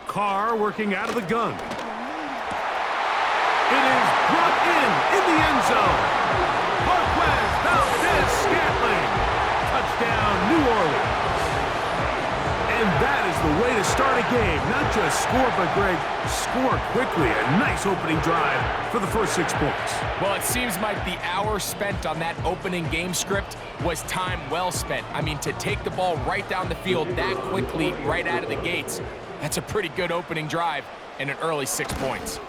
Carr working out of the gun. It is brought in the end zone. Marquez Valdez-Scantling. Touchdown, New Orleans. And that is the way to start a game. Not just score, but, Greg, score quickly. A nice opening drive for the first 6 points. Well, it seems like the hour spent on that opening game script was time well spent. I mean, to take the ball right down the field that quickly, right out of the gates, that's a pretty good opening drive and an early 6 points.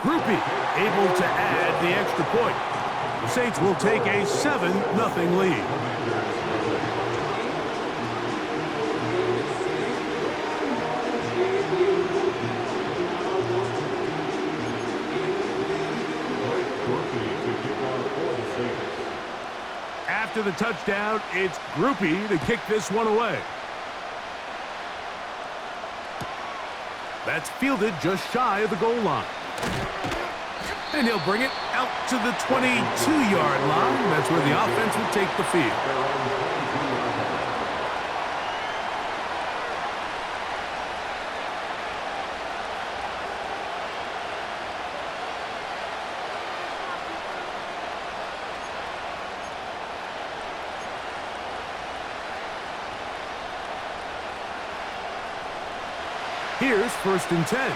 Grupe able to add the extra point. The Saints will take a 7-0 lead. After the touchdown, it's Grupe to kick this one away. That's fielded just shy of the goal line. And he'll bring it out to the 22-yard line. That's where the offense will take the field. Here's 1st and 10.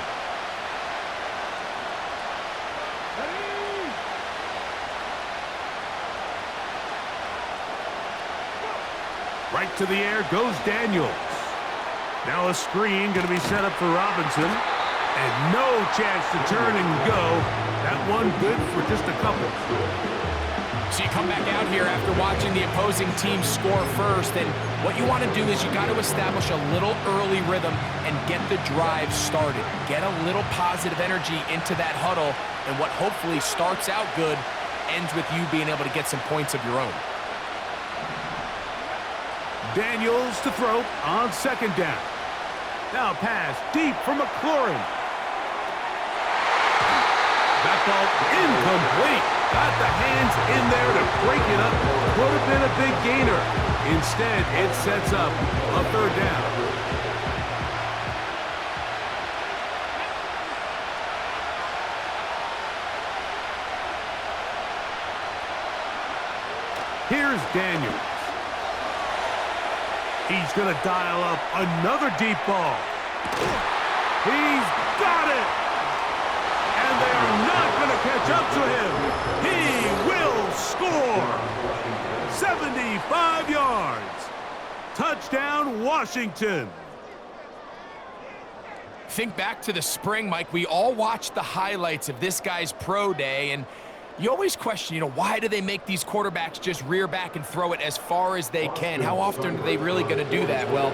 Right to the air goes Daniels. Now a screen going to be set up for Robinson. And no chance to turn and go. That one good for just a couple. So you come back out here after watching the opposing team score first, and what you want to do is you got to establish a little early rhythm and get the drive started. Get a little positive energy into that huddle, and what hopefully starts out good ends with you being able to get some points of your own. Daniels to throw on 2nd down. Now pass deep for McLaurin. That ball incomplete. Got the hands in there to break it up. Would have been a big gainer. Instead, it sets up a 3rd down. Here's Daniels. He's going to dial up another deep ball. He's got it! And they are not going to catch up to him. He will score! 75 yards. Touchdown, Washington. Think back to the spring, Mike. We all watched the highlights of this guy's pro day, and you always question, why do they make these quarterbacks just rear back and throw it as far as they can? How often are they really going to do that? Well,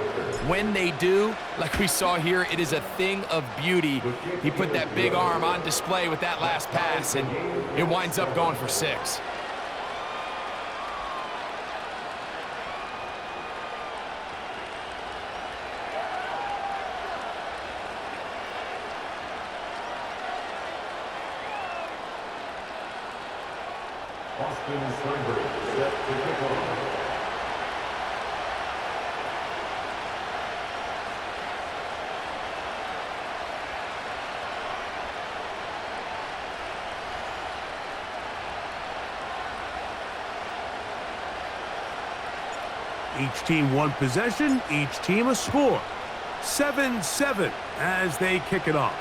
when they do, like we saw here, it is a thing of beauty. He put that big arm on display with that last pass, and it winds up going for 6. Austin Steinberg set to kick off. Each team one possession, each team a score. 7-7 as they kick it off.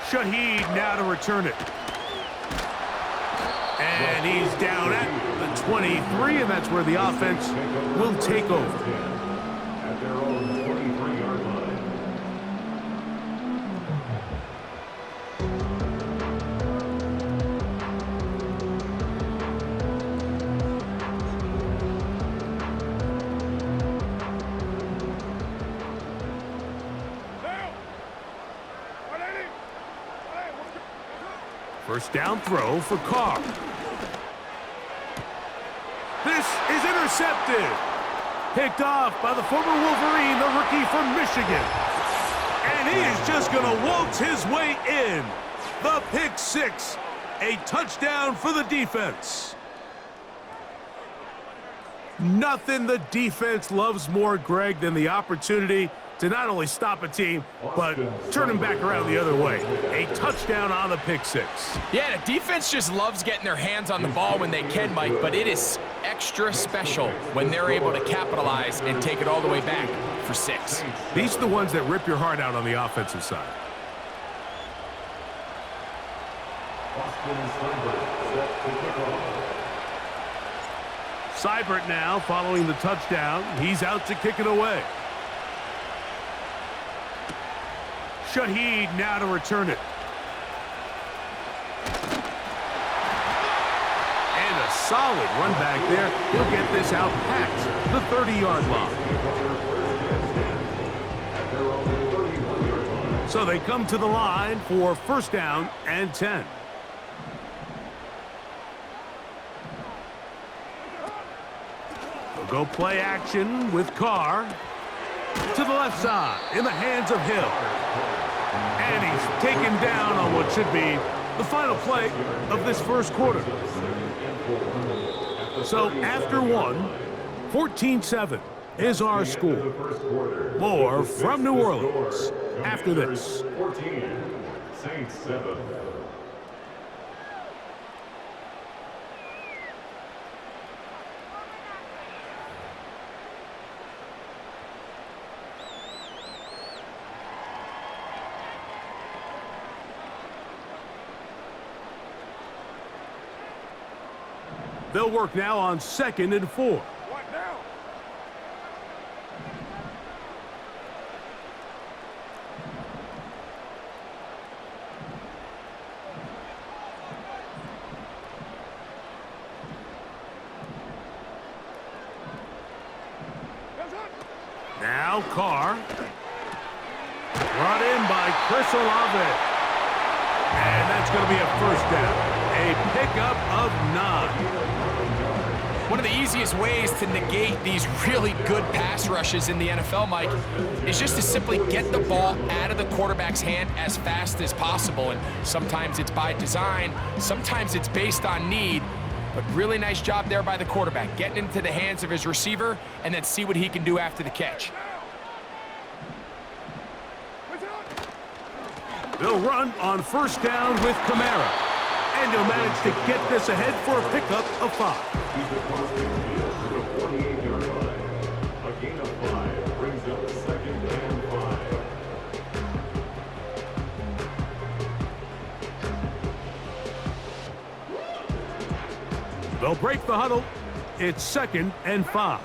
Shaheed now to return it. And he's down at the 23, and that's where the offense will take over. At their own 23-yard line. First down throw for Carr. This is intercepted. Picked off by the former Wolverine, the rookie from Michigan. And he is just going to waltz his way in. The pick six. A touchdown for the defense. Nothing the defense loves more, Greg, than the opportunity to not only stop a team, but turn them back around the other way. A touchdown on the pick six. Yeah, the defense just loves getting their hands on the ball when they can, Mike, but it is extra special when they're able to capitalize and take it all the way back for 6. These are the ones that rip your heart out on the offensive side. Seibert now following the touchdown. He's out to kick it away. Shaheed now to return it. And a solid run back there. He'll get this out past the 30-yard line. So they come to the line for first down and 10. They'll go play action with Carr. To the left side, in the hands of Hill. And he's taken down on what should be the final play of this first quarter. So after one, 14-7 is our score. More from New Orleans after this. 14, Saints 7. They'll work now on 2nd and 4. What now? Now Carr. Brought in by Chris Olave. And that's going to be a first down. A pickup of 9. One of the easiest ways to negate these really good pass rushes in the NFL, Mike, is just to simply get the ball out of the quarterback's hand as fast as possible. And sometimes it's by design, sometimes it's based on need. But really nice job there by the quarterback, getting into the hands of his receiver and then see what he can do after the catch. They'll run on first down with Kamara. And he'll manage to get this ahead for a pickup of 5. He's across the field to the 48-yard line. A gain of 5 brings up 2nd and 5. They'll break the huddle. It's 2nd and 5.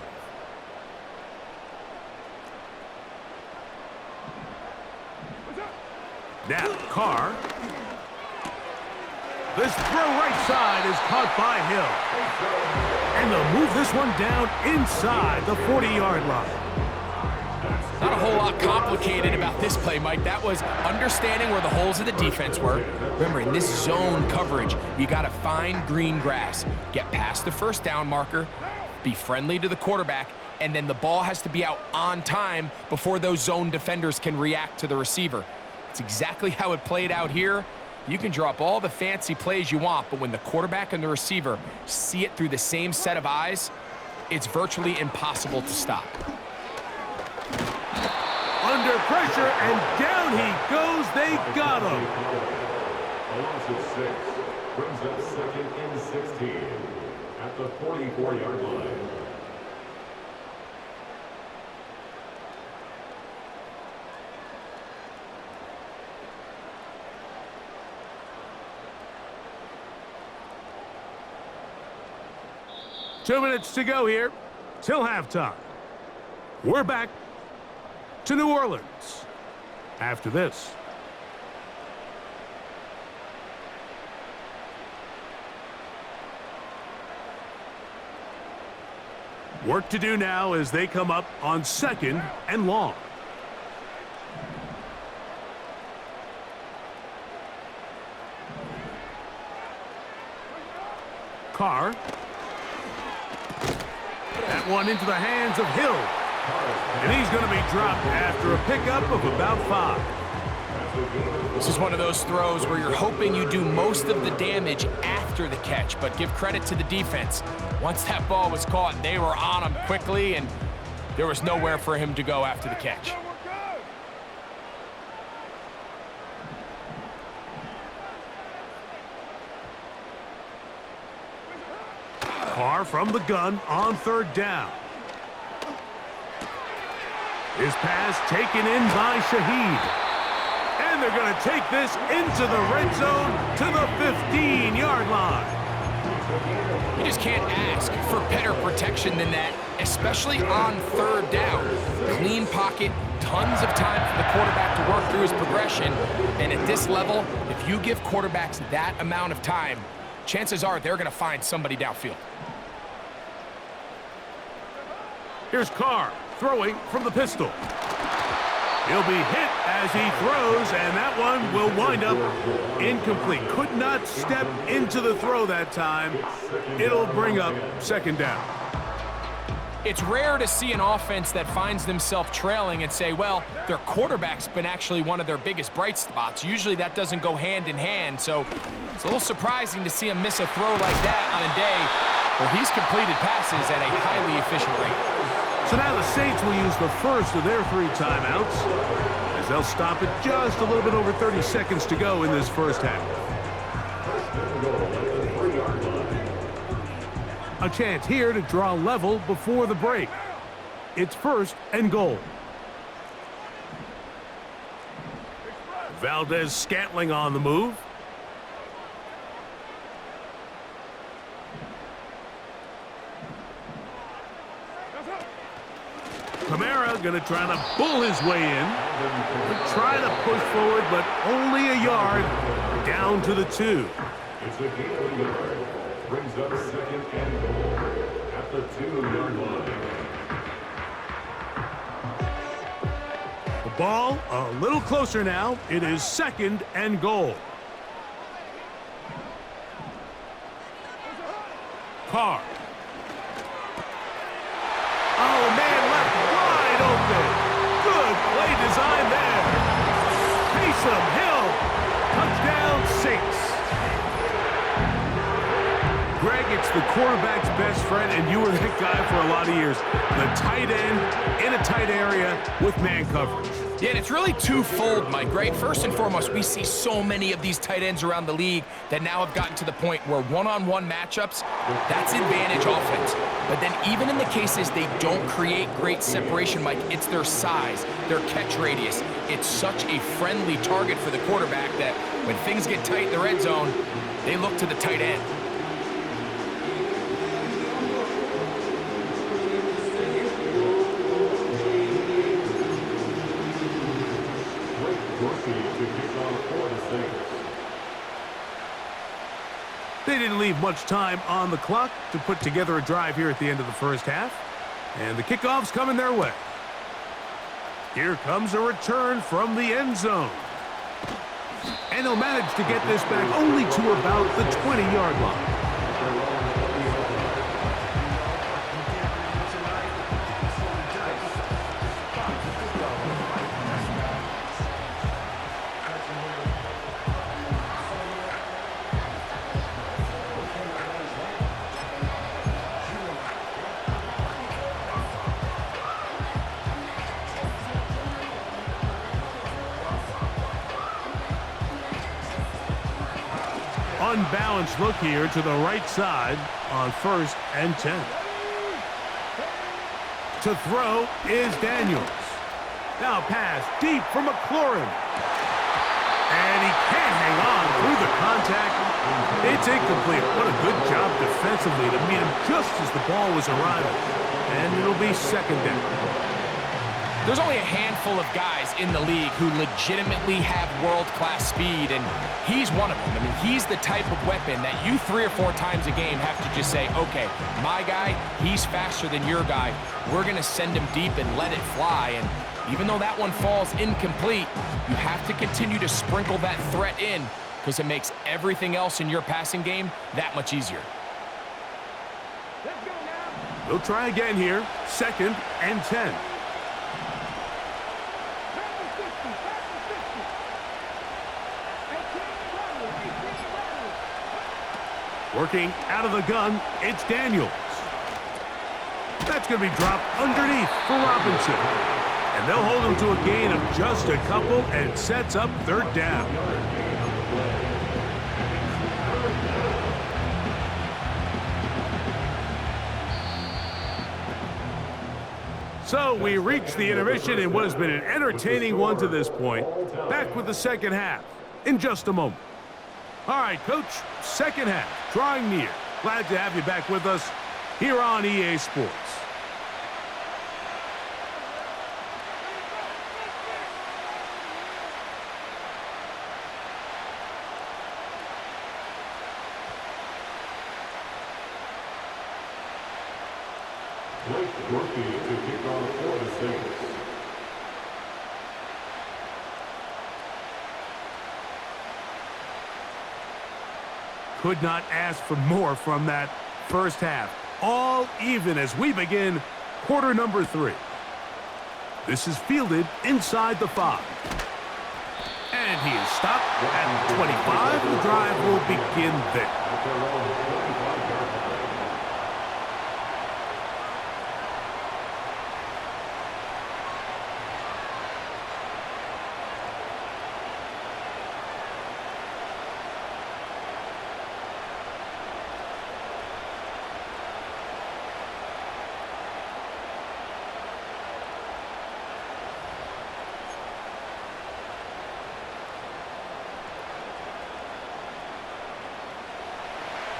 Now Carr. This throw right side is caught by Hill. And they'll move this one down inside the 40-yard line. Not a whole lot complicated about this play, Mike. That was understanding where the holes of the defense were. Remember, in this zone coverage, you got to find green grass. Get past the first down marker, be friendly to the quarterback, and then the ball has to be out on time before those zone defenders can react to the receiver. It's exactly how it played out here. You can draw up all the fancy plays you want, but when the quarterback and the receiver see it through the same set of eyes, it's virtually impossible to stop. Under pressure, and down he goes. They got him. A loss of 6 brings up 2nd and 16 at the 44-yard line. Two minutes to go here till halftime. We're back to New Orleans after this. Work to do now as they come up on 2nd and long. Carr. That one into the hands of Hill. And he's going to be dropped after a pickup of about 5. This is one of those throws where you're hoping you do most of the damage after the catch, but give credit to the defense. Once that ball was caught, they were on him quickly, and there was nowhere for him to go after the catch. Carr from the gun on third down. His pass taken in by Shaheed. And they're going to take this into the red zone to the 15-yard line. You just can't ask for better protection than that, especially on third down. Clean pocket, tons of time for the quarterback to work through his progression. And at this level, if you give quarterbacks that amount of time, chances are they're going to find somebody downfield. Here's Carr throwing from the pistol. He'll be hit as he throws, and that one will wind up incomplete. Could not step into the throw that time. It'll bring up second down. It's rare to see an offense that finds themselves trailing and say, well, their quarterback's been actually one of their biggest bright spots. Usually that doesn't go hand in hand, so it's a little surprising to see him miss a throw like that on a day where he's completed passes at a highly efficient rate. So now the Saints will use the first of their 3 timeouts as they'll stop it just a little bit over 30 seconds to go in this first half. A chance here to draw level before the break. It's first and goal. Valdez-Scantling on the move. Kamara going to try to bull his way in. Try to push forward, but only a yard down to the 2. It's a gain of a yard. Brings up second and goal at the 2-yard line. The ball a little closer now. It is second and goal. Carr. Oh, man, left wide open. Good play design there. Taysom Hill. Touchdown, Saints. Greg, it's the quarterback's best friend, and you were that guy for a lot of years. The tight end in a tight area with man coverage. Yeah, and it's really twofold, Mike, right? First and foremost, we see so many of these tight ends around the league that now have gotten to the point where one-on-one matchups, that's advantage offense. But then even in the cases they don't create great separation, Mike, it's their size, their catch radius. It's such a friendly target for the quarterback that when things get tight in the red zone, they look to the tight end. They didn't leave much time on the clock to put together a drive here at the end of the first half. And the kickoff's coming their way. Here comes a return from the end zone. And they'll manage to get this back only to about the 20-yard line. Unbalanced look here to the right side on 1st and 10. To throw is Daniels. Now pass deep for McLaurin. And he can't hang on through the contact. It's incomplete. What a good job defensively to meet him just as the ball was arriving. And it'll be second down. There's only a handful of guys in the league who legitimately have world-class speed, and he's one of them. I mean, he's the type of weapon that you 3 or 4 times a game have to just say, okay, my guy, he's faster than your guy. We're going to send him deep and let it fly. And even though that one falls incomplete, you have to continue to sprinkle that threat in because it makes everything else in your passing game that much easier. They'll try again here. 2nd and 10. Working out of the gun, it's Daniels. That's going to be dropped underneath for Robinson. And they'll hold him to a gain of just a couple and sets up third down. So we reach the intermission in what has been an entertaining one to this point. Back with the second half in just a moment. All right, Coach, second half, drawing near. Glad to have you back with us here on EA Sports. Blake Murphy to kick off for the Saints. Could not ask for more from that first half. All even as we begin quarter number 3. This is fielded inside the 5. And he is stopped at the 25. The drive will begin there.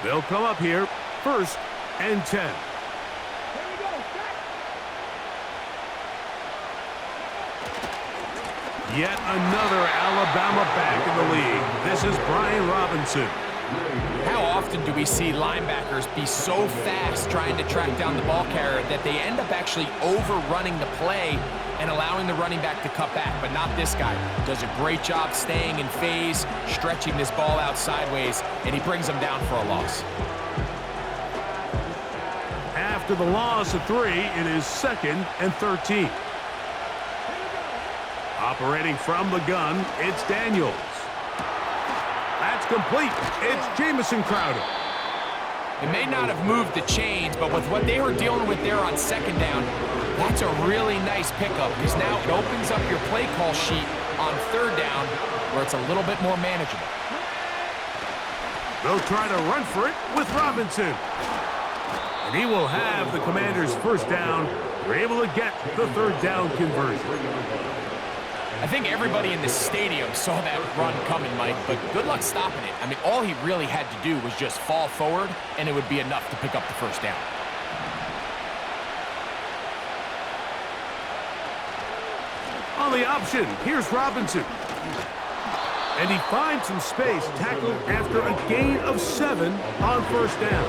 They'll come up here, 1st and 10. Yet another Alabama back in the league. This is Brian Robinson. How often do we see linebackers be so fast trying to track down the ball carrier that they end up actually overrunning the play and allowing the running back to cut back? But not this guy. Does a great job staying in phase, stretching this ball out sideways, and he brings them down for a loss. After the loss of 3, it is 2nd and 13. Operating from the gun, it's Daniels. That's complete. It's Jamison Crowder. It may not have moved the chains, but with what they were dealing with there on 2nd down, that's a really nice pickup because now it opens up your play call sheet on 3rd down where it's a little bit more manageable. They'll try to run for it with Robinson. And he will have the Commanders' 1st down. They're able to get the 3rd down conversion. I think everybody in the stadium saw that run coming, Mike, but good luck stopping it. I mean, all he really had to do was just fall forward, and it would be enough to pick up the 1st down. On the option, here's Robinson. And he finds some space, tackled after a gain of 7 on 1st down.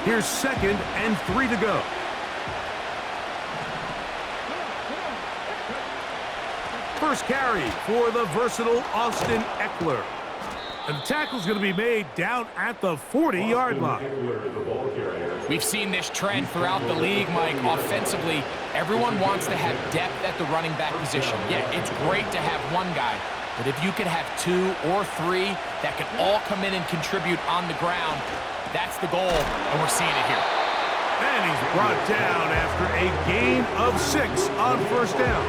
Here's 2nd and 3 to go. First carry for the versatile Austin Eckler. And the tackle's going to be made down at the 40-yard line. We've seen this trend throughout the league, Mike. Offensively, everyone wants to have depth at the running back position. Yeah, it's great to have one guy, but if you could have 2 or 3 that can all come in and contribute on the ground, that's the goal, and we're seeing it here. And he's brought down after a gain of 6 on 1st down.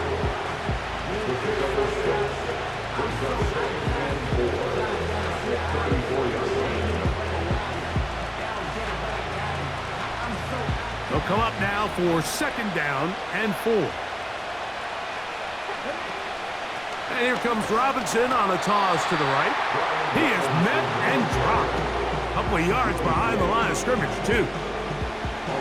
They'll come up now for 2nd down and 4. And here comes Robinson on a toss to the right. He is met and dropped. A couple of yards behind the line of scrimmage, too.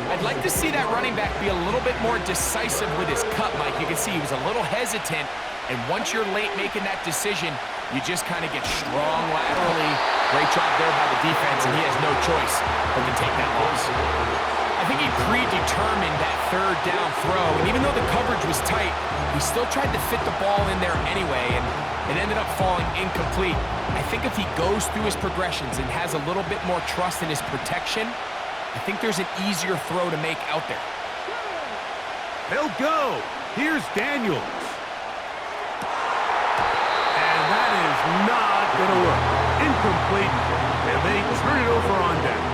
I'd like to see that running back be a little bit more decisive with his cut, Mike. You can see he was a little hesitant, and once you're late making that decision, you just kind of get strong laterally. Great job there by the defense, and he has no choice but to take that loss. I think he predetermined that 3rd down throw, and even though the coverage was tight, he still tried to fit the ball in there anyway, and it ended up falling incomplete. I think if he goes through his progressions and has a little bit more trust in his protection, I think there's an easier throw to make out there. They'll go. Here's Daniels. And that is not going to work. Incomplete, and they turn it over on downs.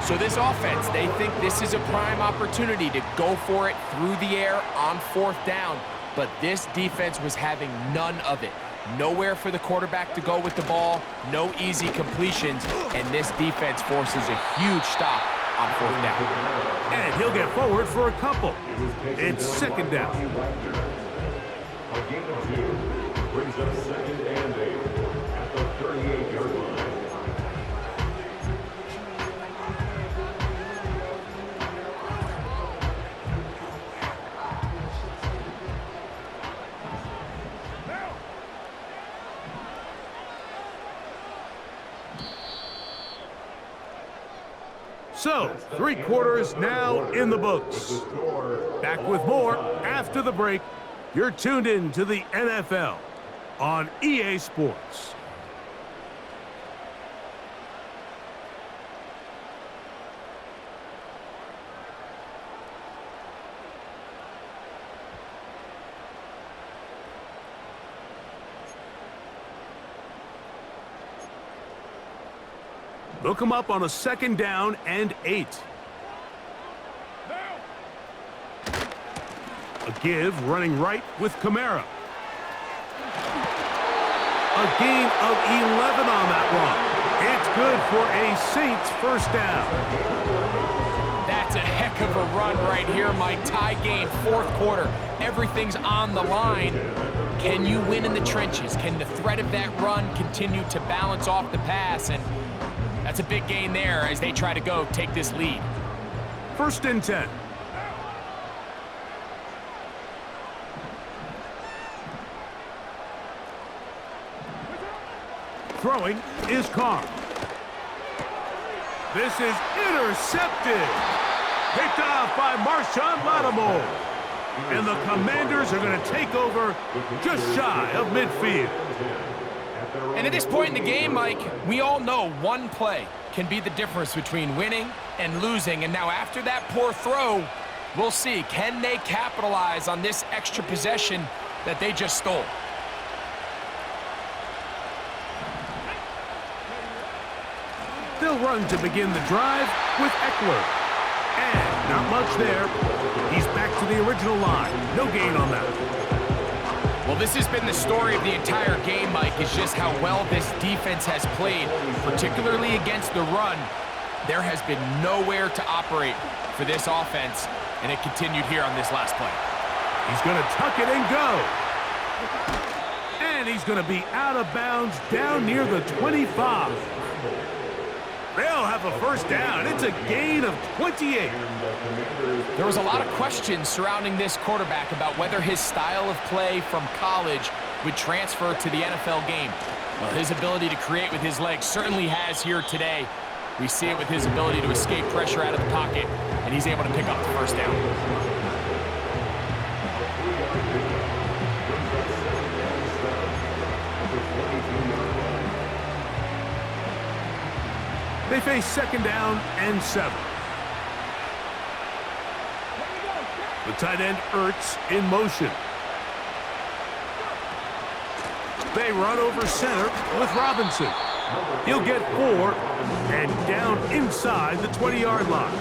So this offense, they think this is a prime opportunity to go for it through the air on 4th down, but this defense was having none of it. Nowhere for the quarterback to go with the ball, no easy completions, and this defense forces a huge stop on 4th down. And he'll get forward for a couple. It's 2nd down. A gain of 2 brings up 2nd and 8 at the 38-yard line. So, 3 quarters now in the books. Back with more after the break. You're tuned in to the NFL on EA Sports. They'll come up on a 2nd down and 8. A give running right with Kamara. A gain of 11 on that run. It's good for a Saints 1st down. That's a heck of a run right here, Mike. Tie game, 4th quarter. Everything's on the line. Can you win in the trenches? Can the threat of that run continue to balance off the pass? And that's a big gain there as they try to go take this lead. 1st and 10. Throwing is Carr. This is intercepted. Picked off by Marshawn Lattimore. And the Commanders are going to take over just shy of midfield. And at this point in the game, Mike, we all know one play can be the difference between winning and losing. And now after that poor throw, we'll see, can they capitalize on this extra possession that they just stole? They'll run to begin the drive with Eckler. And not much there. He's back to the original line. No gain on that. Well, this has been the story of the entire game, Mike, is just how well this defense has played, particularly against the run. There has been nowhere to operate for this offense, and it continued here on this last play. He's going to tuck it and go. And he's going to be out of bounds down near the 25. They'll have a 1st down. It's a gain of 28. There was a lot of questions surrounding this quarterback about whether his style of play from college would transfer to the NFL game. Well, his ability to create with his legs certainly has here today. We see it with his ability to escape pressure out of the pocket, and he's able to pick up the 1st down. They face 2nd down and 7. The tight end Ertz in motion. They run over center with Robinson. He'll get 4 and down inside the 20-yard line.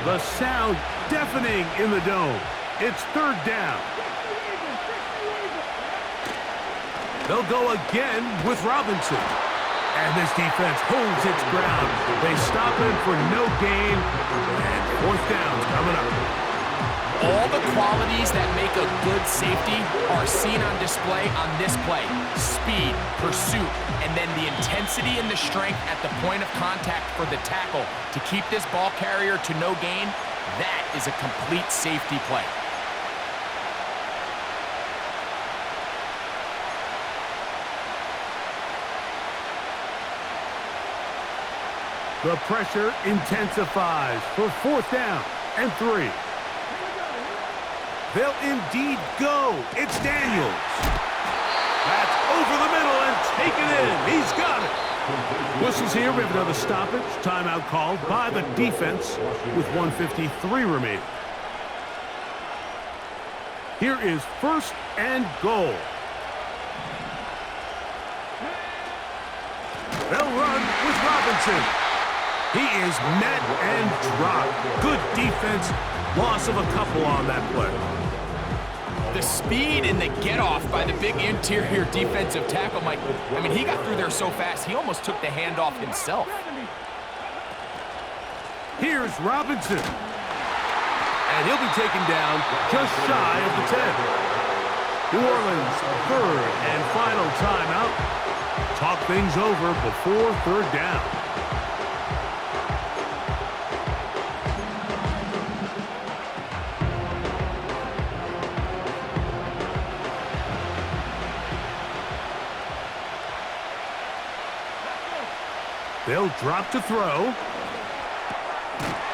The sound deafening in the dome. It's 3rd down. They'll go again with Robinson. And this defense holds its ground. They stop him for no gain. And 4th down's coming up. All the qualities that make a good safety are seen on display on this play. Speed, pursuit, and then the intensity and the strength at the point of contact for the tackle to keep this ball carrier to no gain. That is a complete safety play. The pressure intensifies for 4th down and 3. They'll indeed go. It's Daniels. That's over the middle and taken in. He's got it. Whistles here. We have another stoppage. Timeout called by the defense with 1:53 remaining. Here is first and goal. They'll run with Robinson. He is met and dropped. Good defense. Loss of a couple on that play. The speed and the get-off by the big interior defensive tackle, Mike. I mean, he got through there so fast, he almost took the handoff himself. Here's Robinson. And he'll be taken down just shy of the 10. New Orleans, third and final timeout. Talk things over before third down. They'll drop to throw.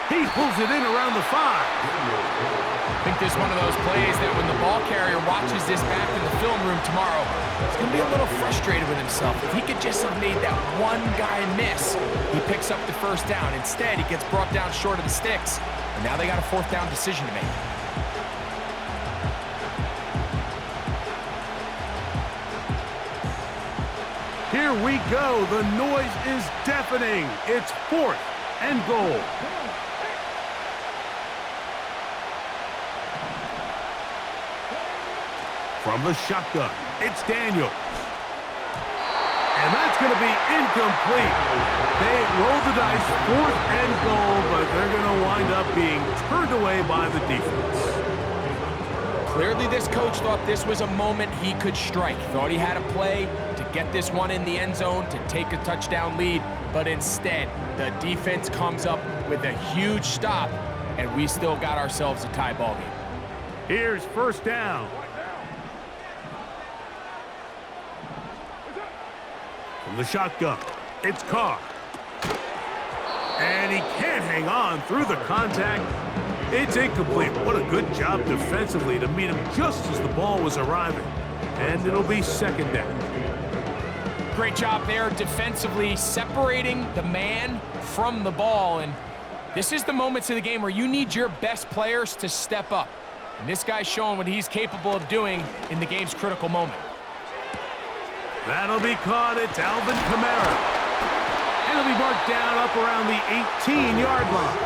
He pulls it in around the 5. I think this is one of those plays that when the ball carrier watches this back in the film room tomorrow, he's going to be a little frustrated with himself. If he could just have made that one guy miss, he picks up the first down. Instead, he gets brought down short of the sticks, and now they got a fourth down decision to make. Here we go. The noise is deafening. It's fourth and goal. From the shotgun, it's Daniels. And that's going to be incomplete. They roll the dice, fourth and goal, but they're going to wind up being turned away by the defense. Clearly, this coach thought this was a moment he could strike. Thought he had a play to get this one in the end zone to take a touchdown lead, but instead, the defense comes up with a huge stop, and we still got ourselves a tie ball game. Here's first down. From the shotgun, it's Carr. And he can't hang on through the contact. It's incomplete. What a good job defensively to meet him just as the ball was arriving. And it'll be second down. Great job there defensively, separating the man from the ball. And this is the moments of the game where you need your best players to step up. And this guy's showing what he's capable of doing in the game's critical moment. That'll be caught. It's Alvin Kamara. And it'll be marked down up around the 18-yard line.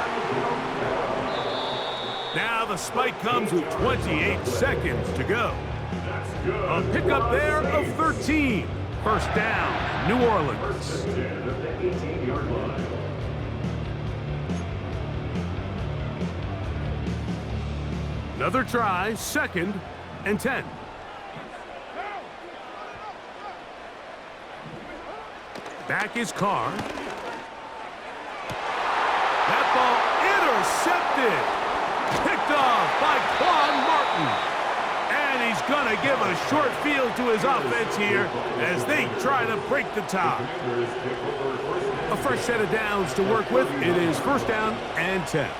Now the spike comes with 28 seconds to go. A pickup there of 13. First down, New Orleans. Another try, second and 10. Back is Carr. That ball intercepted. Picked off by Quan Martin. And he's going to give a short field to his offense here as they try to break the tie. A fresh set of downs to work with. It is first down and 10.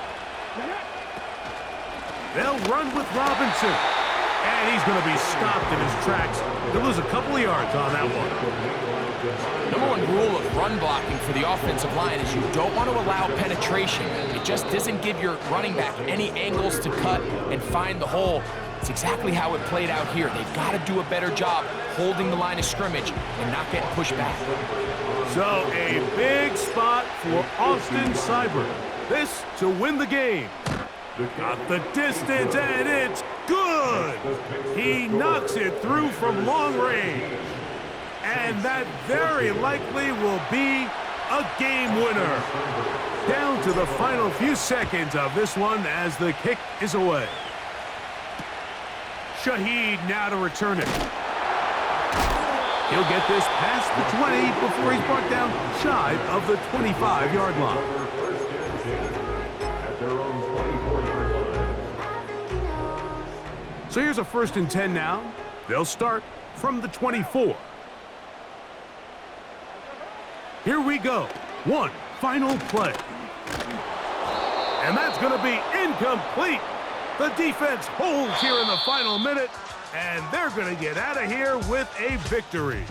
They'll run with Robinson. And he's going to be stopped in his tracks. They'll lose a couple of yards on that one. Number one rule of run blocking for the offensive line is you don't want to allow penetration. It just doesn't give your running back any angles to cut and find the hole. It's exactly how it played out here. They've got to do a better job holding the line of scrimmage and not getting pushed back. So a big spot for Austin Seibert. This to win the game. Got the distance, and it's good. He knocks it through from long range. And that very likely will be a game winner. Down to the final few seconds of this one as the kick is away. Shaheed now to return it. He'll get this past the 20 before he's brought down shy of the 25-yard line. So here's a first and 10 now. They'll start from the 24. Here we go. One final play. And that's going to be incomplete. The defense holds here in the final minute, and they're going to get out of here with a victory.